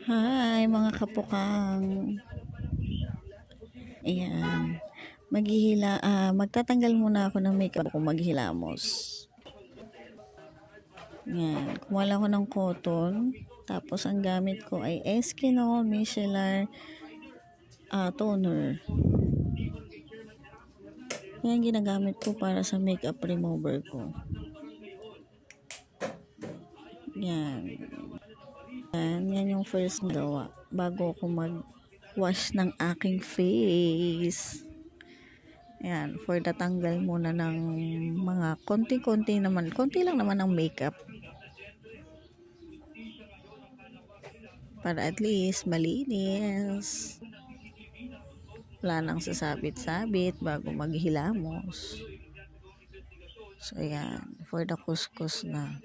Hi mga kapukang. Ayan. Magtatanggal muna ako ng makeup kung maghilamos. Ayan. Kumuha lang ako ng cotton. Tapos ang gamit ko ay Eskimo Micellar toner. Yan ginagamit ko para sa makeup remover ko. Yan. Yan yung first gawa bago ako mag-wash ng aking face. Ayan, for tatanggal muna ng mga konti-konti naman. Konti lang naman ang makeup. Para at least malinis. Wala nang sasabit-sabit bago maghilamos. So, ayan, for the kuskus na.